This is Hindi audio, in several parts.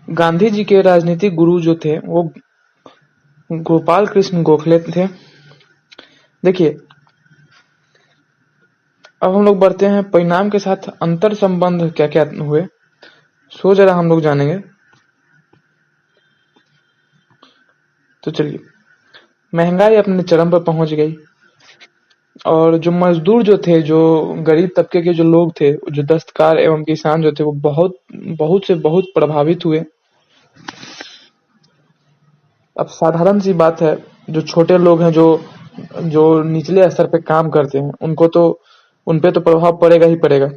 गांधी जी के राजनीतिक गुरु जो थे वो गोपाल कृष्ण गोखले थे। देखिए, अब हम लोग बढ़ते हैं परिणाम के साथ अंतर संबंध क्या क्या हुए, सो जरा हम लोग जानेंगे। तो चलिए, महंगाई अपने चरम पर पहुंच गई और जो मजदूर जो थे, जो गरीब तबके के जो लोग थे, जो दस्तकार एवं किसान जो थे, वो बहुत बहुत से बहुत प्रभावित हुए। अब साधारण सी बात है, जो छोटे लोग हैं, जो जो निचले स्तर पे काम करते हैं, उनको तो उन पे तो प्रभाव पड़ेगा ही पड़ेगा।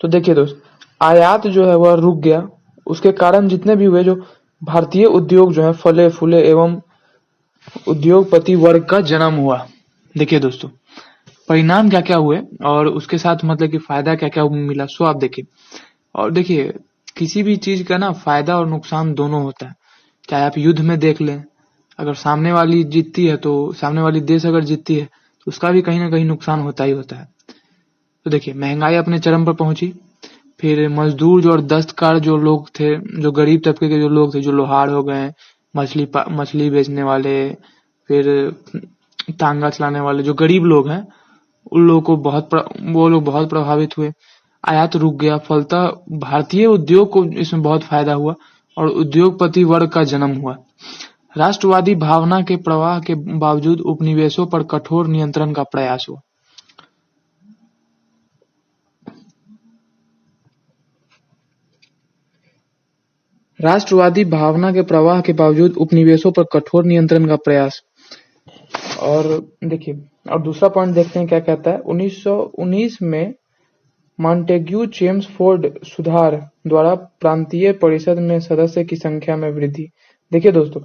तो देखिए दोस्त, आयात जो है वह रुक गया। उसके कारण जितने भी हुए, जो भारतीय उद्योग जो है फले फूले एवं उद्योगपति वर्ग का जन्म हुआ। देखिए दोस्तों, परिणाम क्या क्या हुए और उसके साथ मतलब कि फायदा क्या क्या मिला, सो आप देखिए। और देखिए, किसी भी चीज का ना फायदा और नुकसान दोनों होता है। चाहे आप युद्ध में देख लें, अगर सामने वाली जीतती है तो सामने वाली देश अगर जीतती है तो उसका भी कहीं ना कहीं नुकसान होता ही होता है। तो देखिए, महंगाई अपने चरम पर पहुंची। फिर मजदूर जो और दस्तकार जो लोग थे, जो गरीब तबके के जो लोग थे, जो लोहार हो गए, मछली बेचने वाले, फिर तांगा चलाने वाले जो गरीब लोग हैं, उन लोगों को वो लोग बहुत प्रभावित हुए। आयात रुक गया, फलतः भारतीय उद्योग को इसमें बहुत फायदा हुआ और उद्योगपति वर्ग का जन्म हुआ। राष्ट्रवादी भावना के प्रवाह के बावजूद उपनिवेशों पर कठोर नियंत्रण का प्रयास हुआ। राष्ट्रवादी भावना के प्रवाह के बावजूद उपनिवेशों पर कठोर नियंत्रण का प्रयास। और देखिए, और दूसरा पॉइंट देखते हैं क्या कहता है। 1919 में मॉन्टेग्यू चेम्सफोर्ड सुधार द्वारा प्रांतीय परिषद में सदस्य की संख्या में वृद्धि। देखिए दोस्तों,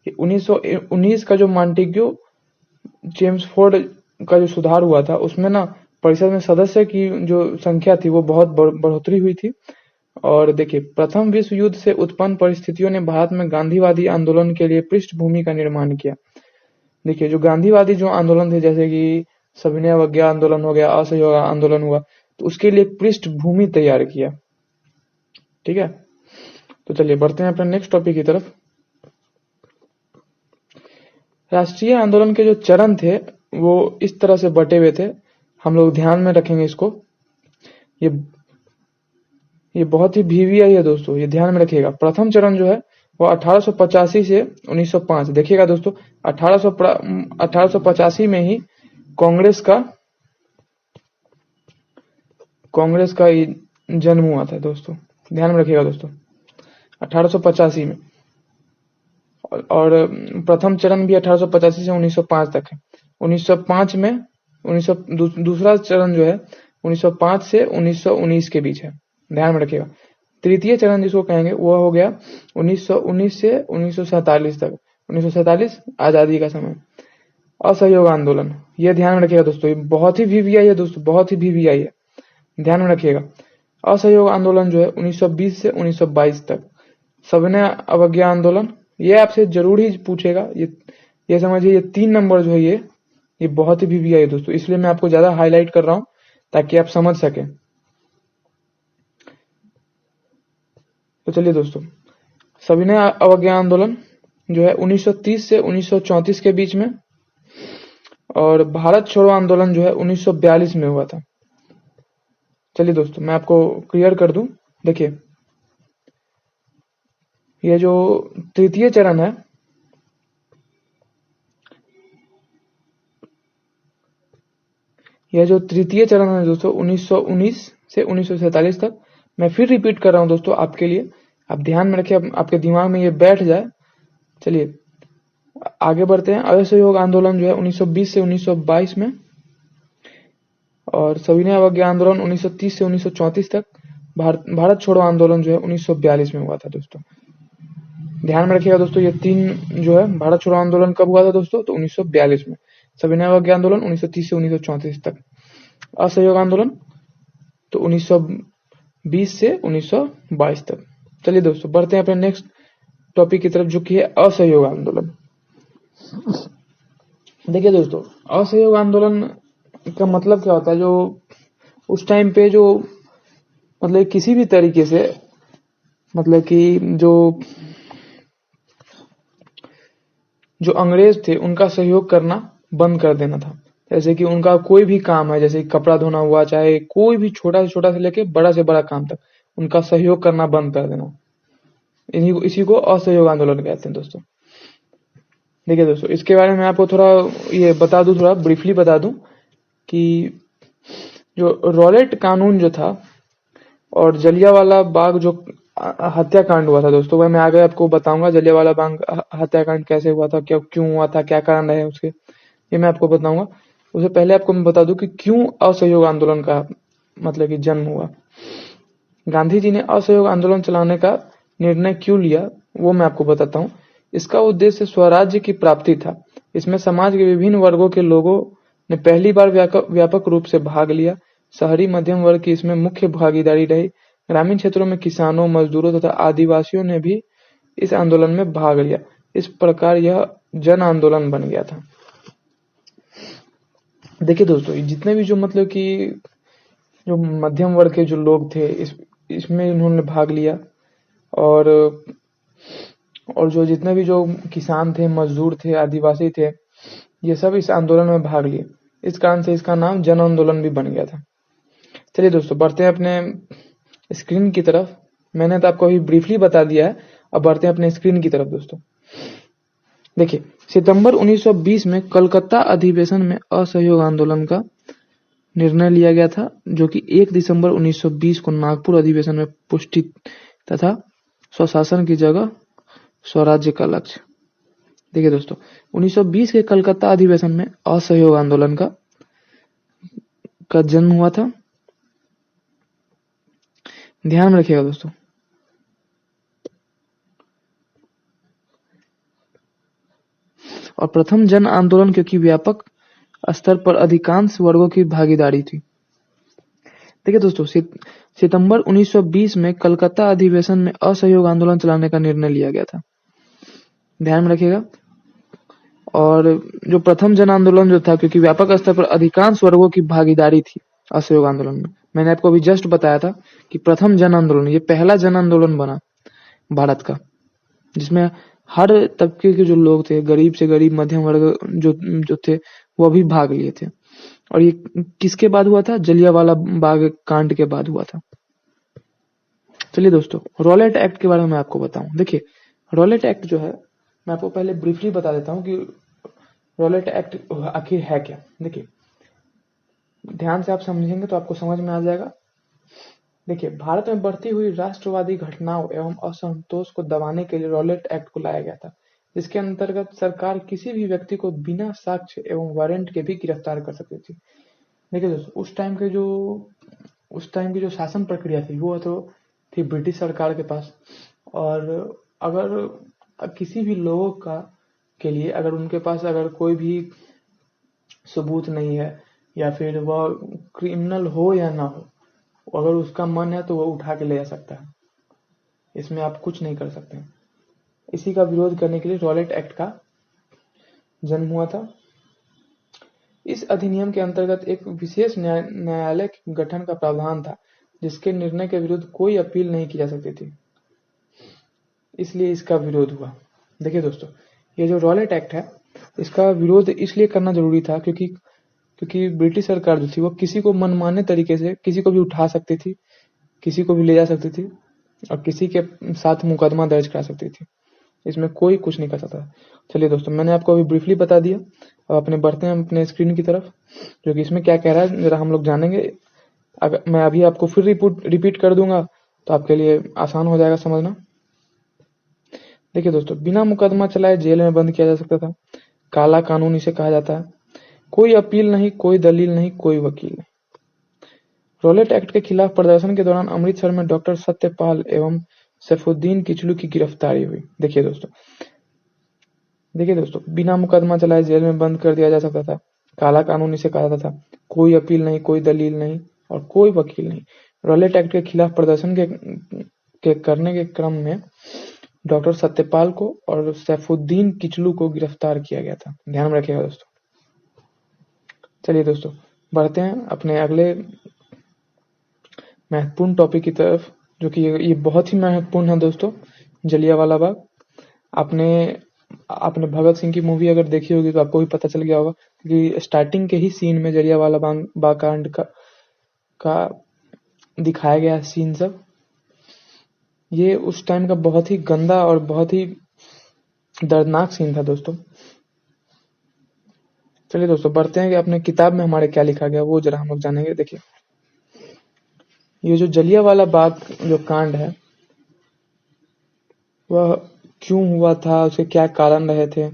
1919 का जो मॉन्टेग्यू चेम्सफोर्ड का जो सुधार हुआ था, उसमें ना परिषद में सदस्य की जो संख्या थी वो बहुत बढ़ोतरी हुई थी। और देखिए, प्रथम विश्व युद्ध से उत्पन्न परिस्थितियों ने भारत में गांधीवादी आंदोलन के लिए पृष्ठभूमि का निर्माण किया। देखिए, जो गांधीवादी जो आंदोलन थे, जैसे कि सविनय अवज्ञा आंदोलन हो गया, असहयोग आंदोलन हुआ, तो उसके लिए पृष्ठभूमि तैयार किया। ठीक है, तो चलिए बढ़ते हैं अपने नेक्स्ट टॉपिक की तरफ। राष्ट्रीय आंदोलन के जो चरण थे वो इस तरह से बटे हुए थे, हम लोग ध्यान में रखेंगे इसको। ये बहुत ही वीवीआई है दोस्तों, ये ध्यान में रखिएगा। प्रथम चरण जो है वो 1885 से 1905। देखिएगा दोस्तों, 1885 में ही कांग्रेस का जन्म हुआ था दोस्तों, ध्यान में रखिएगा दोस्तों, 1885 में। और प्रथम चरण भी 1885 से 1905 तक है। 1905 में दूसरा चरण जो है 1905 से 1919 के बीच है, ध्यान में रखिएगा। तृतीय चरण जिसको कहेंगे वो हो गया 1919 से 1947 तक। 1947 आजादी का समय। असहयोग आंदोलन, ये ध्यान में रखिएगा दोस्तों, ये बहुत ही वीवीआई है दोस्तों, बहुत ही वीवीआई है, ध्यान में रखिएगा। असहयोग आंदोलन जो है 1920 से 1922 तक। सविनय अवज्ञा आंदोलन, ये आपसे जरूर ही पूछेगा, ये समझिए, ये 3 नंबर जो है ये बहुत ही वीवीआई है दोस्तों, इसलिए मैं आपको ज्यादा हाईलाइट कर रहा हूं ताकि आप समझ सकें। तो चलिए दोस्तों, सविनय अवज्ञा आंदोलन जो है 1930 से 1934 के बीच में, और भारत छोड़ो आंदोलन जो है 1942 में हुआ था। चलिए दोस्तों, मैं आपको क्लियर कर दूं। देखिए, ये जो तृतीय चरण है, दोस्तों 1919 से 1947 तक। मैं फिर रिपीट कर रहा हूं दोस्तों आपके लिए, आप ध्यान में रखिए, आपके दिमाग में ये बैठ जाए। चलिए आगे बढ़ते हैं। असहयोग आंदोलन जो है 1920 से 1922 में, और सविनय अवज्ञा आंदोलन 1930 से 1934 तक। भारत छोड़ो आंदोलन जो है 1942 में हुआ था दोस्तों, ध्यान में रखिएगा दोस्तों। ये 3 जो है, भारत छोड़ो आंदोलन कब हुआ था दोस्तों, तो 1942 में। सविनय अवज्ञा आंदोलन 1930 से 1934 तक। असहयोग आंदोलन तो 1920 से 1922 तक। चलिए दोस्तों, बढ़ते हैं अपने नेक्स्ट टॉपिक की तरफ, जो कि है असहयोग आंदोलन। देखिए दोस्तों, असहयोग आंदोलन का मतलब क्या होता है, जो उस टाइम पे जो मतलब किसी भी तरीके से मतलब कि जो अंग्रेज थे उनका सहयोग करना बंद कर देना था। जैसे कि उनका कोई भी काम है, जैसे कपड़ा धोना हुआ, चाहे कोई भी छोटा से लेके बड़ा से बड़ा काम तक, उनका सहयोग करना बंद कर देना। इसी को असहयोग आंदोलन कहते हैं दोस्तों। देखिए दोस्तों, इसके बारे में आपको थोड़ा ये बता दूं, थोड़ा ब्रीफली बता दूं कि जो रॉलेट कानून जो था और जलियांवाला बाग जो हत्याकांड हुआ था दोस्तों, वह मैं आगे आपको बताऊंगा। जलियांवाला बाग हत्याकांड कैसे हुआ था, क्यों हुआ था, क्या कारण रहे उसके, ये मैं आपको बताऊंगा। उससे पहले आपको मैं बता दूं कि क्यों असहयोग आंदोलन का मतलब कि जन्म हुआ। गांधी जी ने असहयोग आंदोलन चलाने का निर्णय क्यों लिया, वो मैं आपको बताता हूँ। इसका उद्देश्य स्वराज्य की प्राप्ति था। इसमें समाज के विभिन्न वर्गों के लोगों ने पहली बार व्यापक रूप से भाग लिया। शहरी मध्यम वर्ग की इसमें मुख्य भागीदारी रही। ग्रामीण क्षेत्रों में किसानों, मजदूरों तथा आदिवासियों ने भी इस आंदोलन में भाग लिया। इस प्रकार यह जन आंदोलन बन गया था। देखिए दोस्तों, जितने भी जो मतलब कि जो मध्यम वर्ग के जो लोग थे इसमें इन्होंने भाग लिया, और जो जितने भी जो किसान थे, मजदूर थे, आदिवासी थे, ये सब इस आंदोलन में भाग लिए। इस कारण से इसका नाम जन आंदोलन भी बन गया था। चलिए दोस्तों, बढ़ते हैं अपने स्क्रीन की तरफ। मैंने तो आपको अभी ब्रीफली बता दिया है, अब बढ़ते हैं अपने स्क्रीन की तरफ दोस्तों। देखिए, सितंबर 1920 में कलकत्ता अधिवेशन में असहयोग आंदोलन का निर्णय लिया गया था, जो कि 1 दिसंबर 1920 को नागपुर अधिवेशन में पुष्टि तथा स्वशासन की जगह स्वराज्य का लक्ष्य। देखिए दोस्तों, 1920 के कलकत्ता अधिवेशन में असहयोग आंदोलन का जन्म हुआ था। ध्यान में रखिएगा दोस्तों। और प्रथम जन आंदोलन क्योंकि व्यापक स्तर पर अधिकांश वर्गों की भागीदारी थी। देखिए दोस्तों, सितंबर 1920 में कलकत्ता अधिवेशन में असहयोग आंदोलन चलाने का निर्णय लिया गया था। ध्यान में रखिएगा। और जो प्रथम जन आंदोलन जो था, क्योंकि व्यापक स्तर पर अधिकांश वर्गों की भागीदारी थी असहयोग आंदोलन में। मैंने आपको अभी जस्ट बताया था कि प्रथम जन आंदोलन, ये पहला जन आंदोलन बना भारत का, जिसमें हर तबके के जो लोग थे, गरीब से गरीब, मध्यम वर्ग जो थे, वो भी भाग लिए थे। और ये किसके बाद हुआ था? जलियांवाला बाग कांड के बाद हुआ था। चलिए दोस्तों, रॉलेट एक्ट के बारे में मैं आपको बताऊं। देखिए, रॉलेट एक्ट जो है, मैं आपको पहले ब्रीफली बता देता हूं कि रॉलेट एक्ट आखिर है क्या। देखिए, ध्यान से आप समझेंगे तो आपको समझ में आ जाएगा। देखिए, भारत में बढ़ती हुई राष्ट्रवादी घटनाओं एवं असंतोष को दबाने के लिए रॉलेट एक्ट को लाया गया था, जिसके अंतर्गत सरकार किसी भी व्यक्ति को बिना साक्ष्य एवं वारंट के भी गिरफ्तार कर सकती थी। देखिए दोस्तों, उस टाइम की जो शासन प्रक्रिया थी, वो तो थी ब्रिटिश सरकार के पास। और अगर किसी भी लोगों के लिए अगर उनके पास अगर कोई भी सबूत नहीं है, या फिर वह क्रिमिनल हो या ना हो, अगर उसका मन है तो वो उठा के ले जा सकता है। इसमें आप कुछ नहीं कर सकते। इसी का विरोध करने के लिए रॉलेट एक्ट का जन्म हुआ था। इस अधिनियम के अंतर्गत एक विशेष न्यायालय के गठन का प्रावधान था, जिसके निर्णय के विरुद्ध कोई अपील नहीं की जा सकती थी, इसलिए इसका विरोध हुआ। देखिए दोस्तों, ये जो रॉलेट एक्ट है, इसका विरोध इसलिए करना जरूरी था क्योंकि ब्रिटिश सरकार जो थी, वो किसी को मनमाने तरीके से किसी को भी उठा सकती थी, किसी को भी ले जा सकती थी, और किसी के साथ मुकदमा दर्ज करा सकती थी। इसमें कोई कुछ नहीं कर सकता। चलिए दोस्तों, मैंने आपको अभी ब्रीफली बता दिया। अब अपने बढ़ते हैं अपने स्क्रीन की तरफ, जो कि इसमें क्या कह रहा है जरा हम लोग जानेंगे। अगर मैं अभी आपको फिर रिपीट कर दूंगा तो आपके लिए आसान हो जाएगा समझना। देखिए दोस्तों, बिना मुकदमा चलाए जेल में बंद किया जा सकता था। काला कानून इसे कहा जाता है। कोई अपील नहीं, कोई दलील नहीं, कोई वकील नहीं। रॉलेट एक्ट के खिलाफ प्रदर्शन के दौरान अमृतसर में डॉक्टर सत्यपाल एवं सैफुद्दीन किचलू की गिरफ्तारी हुई। देखिए दोस्तों, बिना मुकदमा चलाए जेल में बंद कर दिया जा सकता था। काला कानून इसे कहा जाता था। कोई अपील नहीं, कोई दलील नहीं, और कोई वकील नहीं। रॉलेट एक्ट के खिलाफ प्रदर्शन के करने के क्रम में डॉक्टर सत्यपाल को और सैफुद्दीन किचलू को गिरफ्तार किया गया था। ध्यान में रखिएगा दोस्तों। चलिए दोस्तों, बढ़ते हैं अपने अगले महत्वपूर्ण टॉपिक की तरफ, जो कि ये बहुत ही महत्वपूर्ण है दोस्तों, जलियांवाला बाग। आपने आपने भगत सिंह की मूवी अगर देखी होगी तो आपको भी पता चल गया होगा कि स्टार्टिंग के ही सीन में जलियांवाला बाग कांड का दिखाया गया सीन सब। ये उस टाइम का बहुत ही गंदा और बहुत ही दर्दनाक सीन था दोस्तों। चलिए दोस्तों बढ़ते हैं कि अपने किताब में हमारे क्या लिखा गया वो जरा हम लोग जानेंगे। देखिए, ये जो जलियांवाला बाग जो कांड है वह क्यों हुआ था, उसके क्या कारण रहे थे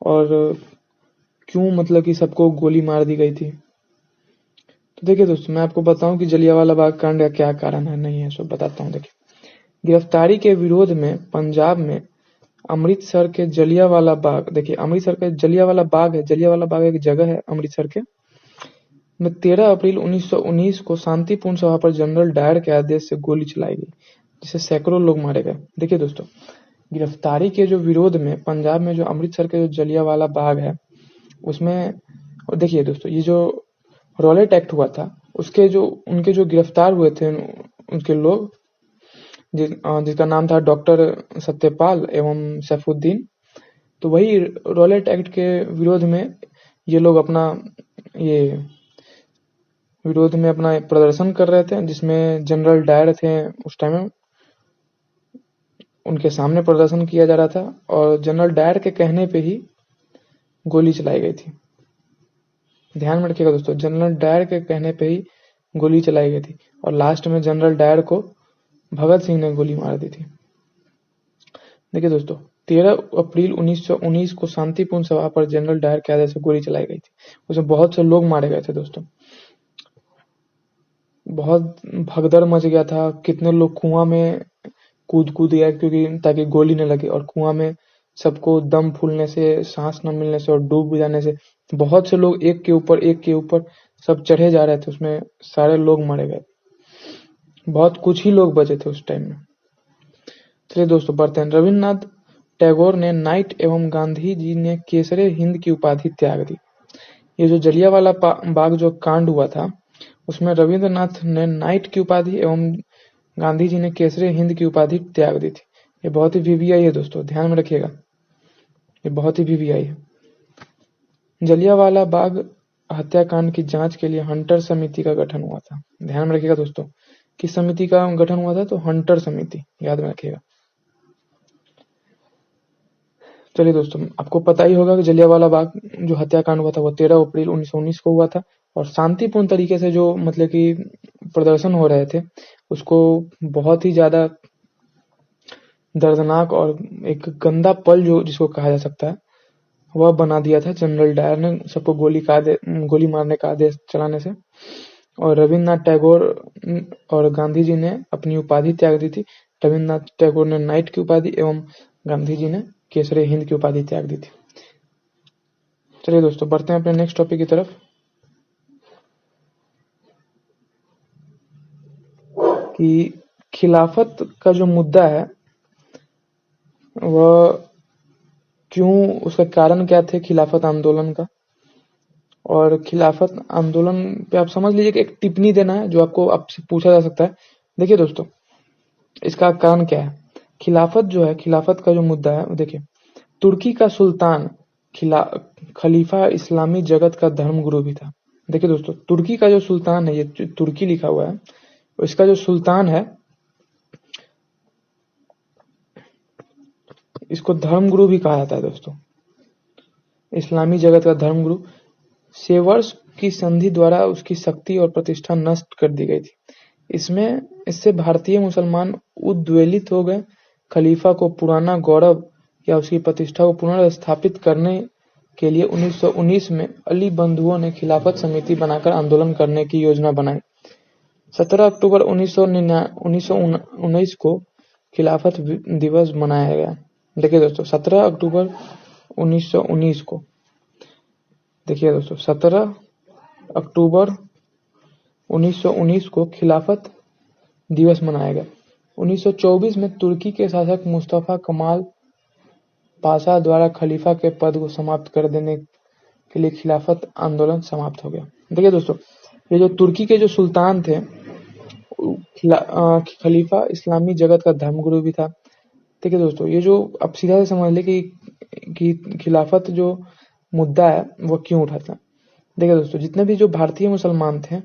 और क्यों मतलब कि सबको गोली मार दी गई थी। तो देखिए दोस्तों, मैं आपको बताऊं कि जलियांवाला बाग कांड का क्या कारण है, नहीं है, सब बताता हूं। देखिए, गिरफ्तारी के विरोध में पंजाब में अमृतसर के जलियांवाला बाग, देखिए अमृतसर का जलियांवाला बाग है, जलियांवाला बाग एक जगह है अमृतसर के में 13 अप्रैल 1919 को शांतिपूर्ण सभा पर जनरल डायर के आदेश से गोली चलाई गई, जिससे सैकड़ों लोग मारे गए। देखिए दोस्तों, गिरफ्तारी के जो विरोध में पंजाब में जो अमृतसर के जो जलियांवाला बाग है उसमें, और देखिए दोस्तों, ये जो रॉलेट एक्ट हुआ था उसके जो उनके जो गिरफ्तार हुए थे उनके लोग जिसका नाम था डॉक्टर सत्यपाल एवं सैफुद्दीन, तो वही रॉलेट एक्ट के विरोध में ये लोग अपना ये विरोध में अपना प्रदर्शन कर रहे थे, जिसमें जनरल डायर थे उस टाइम में, उनके सामने प्रदर्शन किया जा रहा था और जनरल डायर के कहने पे ही गोली चलाई गई थी। ध्यान में रखिएगा दोस्तों, जनरल डायर के कहने पे ही गोली चलाई गई थी और लास्ट में जनरल डायर को भगत सिंह ने गोली मार दी थी। देखिए दोस्तों, 13 अप्रैल 1919 को शांतिपूर्ण सभा पर जनरल डायर के आदेश से गोली चलाई गई थी। उसमें बहुत से लोग मारे गए थे दोस्तों, बहुत भगदड़ मच गया था, कितने लोग कुआं में कूद गया क्योंकि ताकि गोली न लगे, और कुआं में सबको दम फूलने से, सांस न मिलने से और डूब जाने से बहुत से लोग एक के ऊपर सब चढ़े जा रहे थे, उसमें सारे लोग मारे गए, बहुत कुछ ही लोग बचे थे उस टाइम में। चलिए दोस्तों बढ़ते हैं। रविन्द्रनाथ टैगोर ने नाइट एवं गांधी जी ने केसरे हिंद की उपाधि त्याग दी। ये जो जलियांवाला बाग जो कांड हुआ था उसमें रविन्द्रनाथ ने नाइट की उपाधि एवं गांधी जी ने केसरे हिंद की उपाधि त्याग दी थी। ये बहुत ही वीवीआई है दोस्तों, ध्यान में रखिएगा, ये बहुत ही वीवीआई है। जलियांवाला बाग हत्याकांड की जांच के लिए हंटर समिति का गठन हुआ था। ध्यान में रखिएगा दोस्तों, किस समिति का गठन हुआ था, तो हंटर समिति, याद में रखिएगा। चलिए दोस्तों, आपको पता ही होगा कि जलियांवाला बाग जो हत्याकांड हुआ था वो 13 अप्रैल 1919 को हुआ था और शांतिपूर्ण तरीके से जो मतलब कि प्रदर्शन हो रहे थे उसको बहुत ही ज्यादा दर्दनाक और एक गंदा पल जो जिसको कहा जा सकता है वह बना दिया था जनरल डायर ने, सबको गोली मारने का आदेश चलाने से। और रविन्द्रनाथ टैगोर और गांधी जी ने अपनी उपाधि त्याग दी थी। रविन्द्रनाथ टैगोर ने नाइट की उपाधि एवं गांधी जी ने केसरे हिंद की उपाधि त्याग दी थी। चलिए दोस्तों बढ़ते हैं अपने नेक्स्ट टॉपिक की तरफ कि खिलाफत का जो मुद्दा है वह क्यों, उसका कारण क्या थे खिलाफत आंदोलन का। और खिलाफत आंदोलन पे आप समझ लीजिए कि एक टिप्पणी देना है जो आपको आपसे पूछा जा सकता है। देखिए दोस्तों, इसका कारण क्या है। खिलाफत जो है, खिलाफत का जो मुद्दा है, देखिए तुर्की का सुल्तान खलीफा इस्लामी जगत का धर्मगुरु भी था। देखिए दोस्तों, तुर्की का जो सुल्तान है, ये तुर्की लिखा हुआ है, इसका जो सुल्तान है इसको धर्मगुरु भी कहा जाता है दोस्तों, इस्लामी जगत का धर्मगुरु। सेवर्स की संधि द्वारा उसकी शक्ति और प्रतिष्ठा नष्ट कर दी गई थी। इससे भारतीय मुसलमान उद्वेलित हो गए। खलीफा को पुराना गौरव या उसकी प्रतिष्ठा को पुनर्स्थापित करने के लिए 1919 में अली बंधुओं ने खिलाफत समिति बनाकर आंदोलन करने की योजना बनाई। 17 अक्टूबर 1919 को खिलाफत दिवस मनाया गया। देखिए दोस्तों, 17 अक्टूबर 1919 को, देखिए दोस्तों 17 अक्टूबर 1919 को खिलाफत दिवस मनाया गया। 1924 में तुर्की के शासक मुस्तफा कमाल पाशा द्वारा खलीफा के पद को समाप्त कर देने के लिए खिलाफत आंदोलन समाप्त हो गया। देखिए दोस्तों, ये जो तुर्की के जो सुल्तान थे खलीफा इस्लामी जगत का धर्मगुरु भी था। देखिए दोस्तों, ये जो अब सीधा से समझ ले कि खिलाफत जो मुद्दा है वो क्यों उठा था। देखिए दोस्तों, जितने भी जो भारतीय मुसलमान थे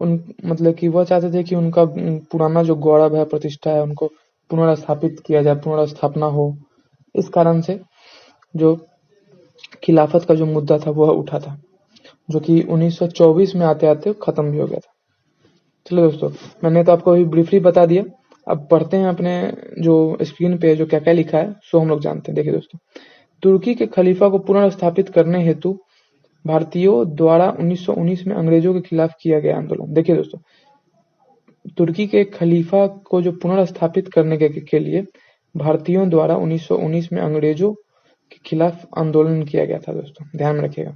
उन मतलब कि वह चाहते थे कि उनका पुराना जो गौरव है, प्रतिष्ठा है, उनको पुनर्स्थापित किया जाए, पुनर्स्थापना हो। इस कारण से जो खिलाफत का जो मुद्दा था वह उठा था, जो कि 1924 में आते आते खत्म भी हो गया था। चलो दोस्तों, मैंने तो आपको अभी ब्रीफली बता दिया। अब पढ़ते हैं अपने जो स्क्रीन पे जो क्या क्या लिखा है सो हम लोग जानते हैं। देखिए दोस्तों, तुर्की के खलीफा को पुनर्स्थापित करने हेतु भारतीयों द्वारा 1919 में अंग्रेजों के खिलाफ किया गया आंदोलन। देखिए दोस्तों, तुर्की के खलीफा को जो पुनर्स्थापित करने के लिए भारतीयों द्वारा 1919 में अंग्रेजों के खिलाफ आंदोलन किया गया था। दोस्तों ध्यान में रखिएगा।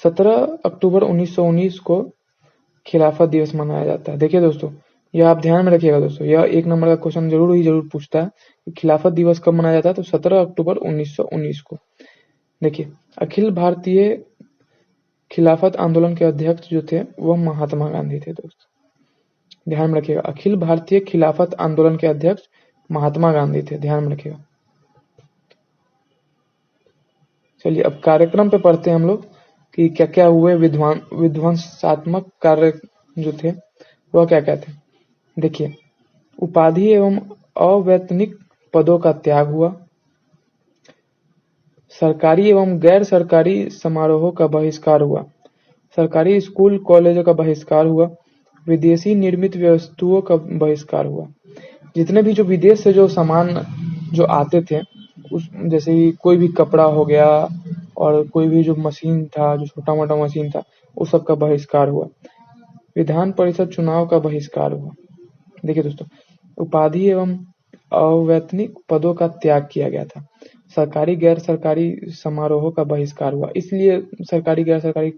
17 अक्टूबर 1919 को खिलाफत दिवस मनाया जाता है। देखिए दोस्तों, यह आप ध्यान में रखिएगा दोस्तों, यह 1 नंबर का क्वेश्चन जरूर पूछता है कि खिलाफत दिवस कब मनाया जाता है। तो 17 अक्टूबर 1919 को। देखिए, अखिल भारतीय खिलाफत आंदोलन के अध्यक्ष जो थे वह महात्मा गांधी थे। दोस्तों ध्यान में रखिएगा, अखिल भारतीय खिलाफत आंदोलन के अध्यक्ष महात्मा गांधी थे। ध्यान में रखिएगा। चलिए अब कार्यक्रम पे पढ़ते हैं हम लोग कि क्या क्या हुए विध्वंसात्मक कार्य जो थे वह क्या क्या थे। देखिए, उपाधि एवं अवैतनिक पदों का त्याग हुआ, सरकारी एवं गैर सरकारी समारोहों का बहिष्कार हुआ, सरकारी स्कूल कॉलेजों का बहिष्कार हुआ, विदेशी निर्मित वस्तुओं का बहिष्कार हुआ। जितने भी जो विदेश से जो सामान जो आते थे, उस जैसे कि कोई भी कपड़ा हो गया और कोई भी जो मशीन था, जो छोटा मोटा मशीन था, उस सब का बहिष्कार हुआ। विधान परिषद चुनाव का बहिष्कार हुआ। देखिए दोस्तों, उपाधि एवं अवैतनिक पदों का त्याग किया गया था, सरकारी गैर सरकारी समारोहों का बहिष्कार हुआ। इसलिए सरकारी गैर सरकारी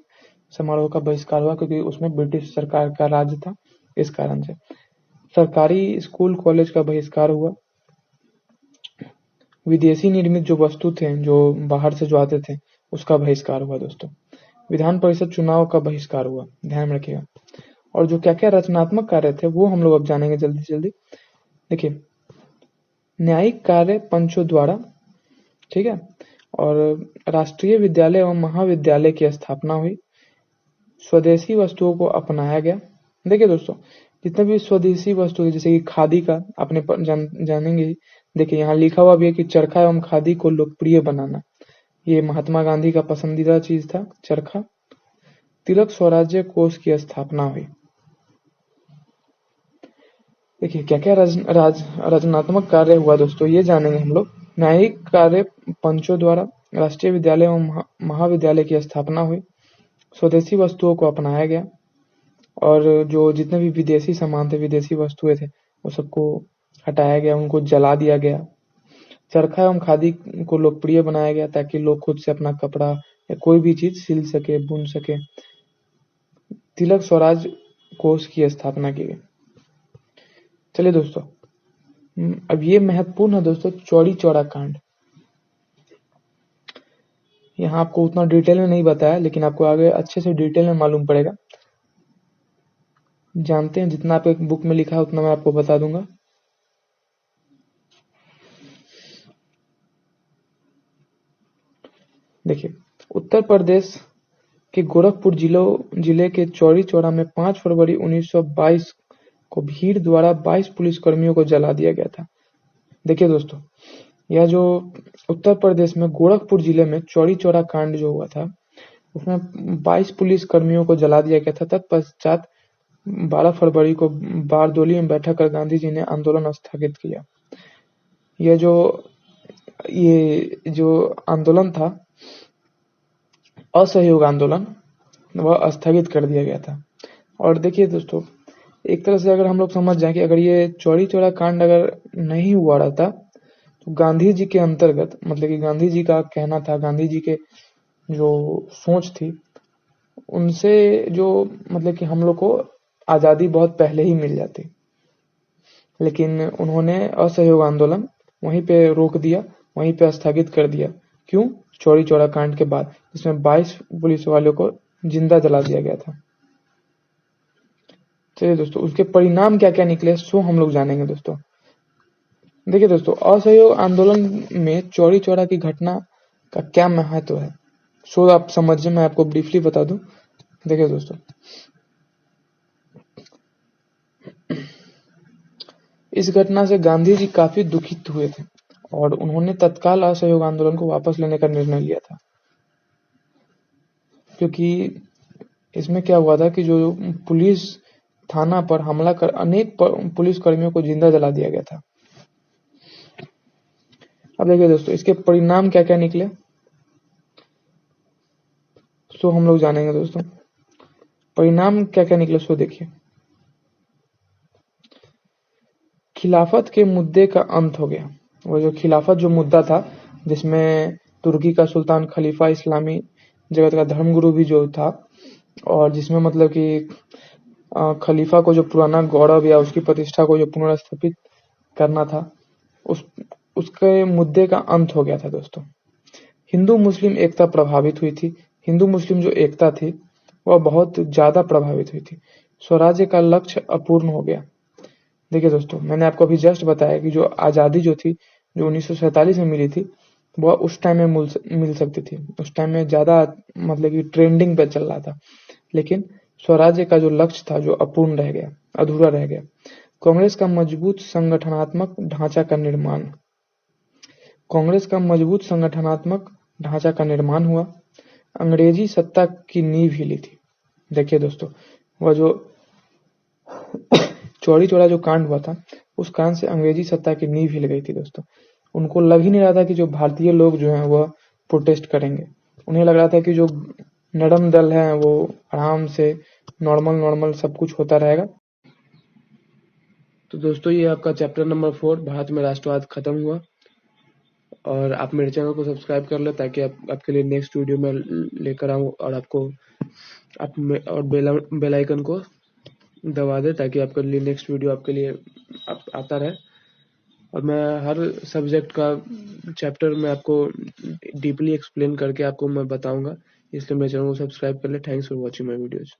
समारोह का बहिष्कार हुआ क्योंकि उसमें ब्रिटिश सरकार का राज था, इस कारण से। सरकारी स्कूल कॉलेज का बहिष्कार हुआ, विदेशी निर्मित जो वस्तु थे जो बाहर से जो आते थे उसका बहिष्कार हुआ। दोस्तों विधान परिषद चुनाव का बहिष्कार हुआ। ध्यान में रखिएगा। और जो क्या क्या रचनात्मक कार्य थे वो हम लोग अब जानेंगे जल्दी से जल्दी। देखिए, न्यायिक कार्य पंचों द्वारा, ठीक है, और राष्ट्रीय विद्यालय एवं महाविद्यालय की स्थापना हुई, स्वदेशी वस्तुओं को अपनाया गया। देखिए दोस्तों, जितने भी स्वदेशी वस्तु है जैसे कि खादी का आपने जानेंगे ही। देखिए यहाँ लिखा हुआ भी है कि चरखा एवं खादी को लोकप्रिय बनाना, ये महात्मा गांधी का पसंदीदा चीज था, चरखा। तिलक स्वराज्य कोष की स्थापना हुई। देखिए क्या क्या रचनात्मक कार्य हुआ दोस्तों, ये जानेंगे हम लोग। न्यायिक कार्य पंचों द्वारा, राष्ट्रीय विद्यालय एवं महाविद्यालय की स्थापना हुई, स्वदेशी वस्तुओं को अपनाया गया, और जो जितने भी विदेशी सामान थे, विदेशी वस्तुएं थे, वो सबको हटाया गया, उनको जला दिया गया। चरखा एवं खादी को लोकप्रिय बनाया गया ताकि लोग खुद से अपना कपड़ा या कोई भी चीज सिल सके, बुन सके। तिलक स्वराज कोष की स्थापना की गई। चलिए दोस्तों, अब ये महत्वपूर्ण है दोस्तों, चौरी चौरा कांड। यहाँ आपको उतना डिटेल में नहीं बताया, लेकिन आपको आगे अच्छे से डिटेल में मालूम पड़ेगा। जानते हैं, जितना आपके बुक में लिखा है उतना मैं आपको बता दूंगा। देखिए, उत्तर प्रदेश के गोरखपुर जिले के चौरी चौरा में 5 फरवरी 1922 को भीड़ द्वारा 22 पुलिसकर्मियों को जला दिया गया था। देखिए दोस्तों, यह जो उत्तर प्रदेश में गोरखपुर जिले में चौरी चौरा कांड जो हुआ था, उसमें 22 पुलिस कर्मियों को जला दिया गया था। तत्पश्चात 12 फरवरी को बारदोली में बैठक कर गांधी जी ने आंदोलन स्थगित किया। ये जो आंदोलन था, असहयोग आंदोलन, वह स्थगित कर दिया गया था। और देखिए दोस्तों, एक तरह से अगर हम लोग समझ जाए कि अगर ये चौरी चौरा कांड अगर नहीं हुआ रहता तो गांधी जी के अंतर्गत, मतलब कि गांधी जी का कहना था, गांधी जी के जो सोच थी, उनसे जो मतलब कि हम लोग को आजादी बहुत पहले ही मिल जाती, लेकिन उन्होंने असहयोग आंदोलन वहीं पे रोक दिया, वहीं पे स्थगित कर दिया। क्यों? चौरी चौरा कांड के बाद, जिसमें 22 पुलिस वालों को जिंदा जला दिया गया था। चलिए दोस्तों, उसके परिणाम क्या क्या निकले सो हम लोग जानेंगे दोस्तों। देखिए दोस्तों, असहयोग आंदोलन में चौरी चौरा की घटना का क्या महत्व है, सो आप समझिए, मैं आपको ब्रीफली बता दूं। देखिए दोस्तों, इस घटना से गांधी जी काफी दुखित हुए थे और उन्होंने तत्काल असहयोग आंदोलन को वापस लेने का निर्णय लिया था, क्योंकि इसमें क्या हुआ था कि जो पुलिस थाना पर हमला कर अनेक पुलिस कर्मियों को जिंदा जला दिया गया था। अब देखिए दोस्तों, इसके परिणाम क्या क्या निकले सो हम लोग जानेंगे दोस्तों। परिणाम क्या क्या निकले सो देखिए। खिलाफत के मुद्दे का अंत हो गया। वो जो खिलाफत जो मुद्दा था, जिसमें तुर्की का सुल्तान खलीफा इस्लामी जगत का धर्मगुरु भी जो था, और जिसमें मतलब कि खलीफा को जो पुराना गौरव या उसकी प्रतिष्ठा को जो पुनर्स्थापित करना था, उसके मुद्दे का अंत हो गया था दोस्तों। हिंदू मुस्लिम एकता प्रभावित हुई थी। हिंदू मुस्लिम जो एकता थी वह बहुत ज्यादा प्रभावित हुई थी। स्वराज्य का लक्ष्य अपूर्ण हो गया। देखिए दोस्तों, मैंने आपको अभी जस्ट बताया कि जो आज़ादी जो थी, जो 1947 में मिली थी, वह उस टाइम में मिल सकती थी। उस टाइम में ज़्यादा मतलब कि ट्रेंडिंग पे चल रहा था, लेकिन स्वराज्य का जो लक्ष्य था जो अपूर्ण रह गया, अधूरा रह गया। कांग्रेस का मजबूत संगठनात्मक ढांचा का निर्माण। कांग्रेस का मजबूत संगठनात्मक ढांचा का निर्माण हुआ। अंग्रेजी सत्ता की नींव हिली थी। देखिए दोस्तों, वह जो चौरी चौरा जो कांड हुआ था, उस कांड से अंग्रेजी सत्ता की नींव हिल गई थी दोस्तों। उनको लग ही नहीं रहा था कि जो भारतीय लोग जो हैं वह प्रोटेस्ट करेंगे। उन्हें लग रहा था कि जो नरम दल है वो आराम से नॉर्मल सब कुछ होता रहेगा। तो दोस्तों, ये आपका चैप्टर नंबर 4 भारत में राष्ट्रवाद खत्म हुआ। और आप मेरे चैनल को सब्सक्राइब कर ले ताकि आपके लिए नेक्स्ट वीडियो में लेकर आऊँ, और आपको और बेल आइकन को दबा दे ताकि आपके लिए नेक्स्ट वीडियो आपके लिए आता रहे। और मैं हर सब्जेक्ट का चैप्टर में आपको डीपली एक्सप्लेन करके आपको मैं बताऊंगा, इसलिए मेरे चैनल को सब्सक्राइब कर ले। Thanks for watching my videos.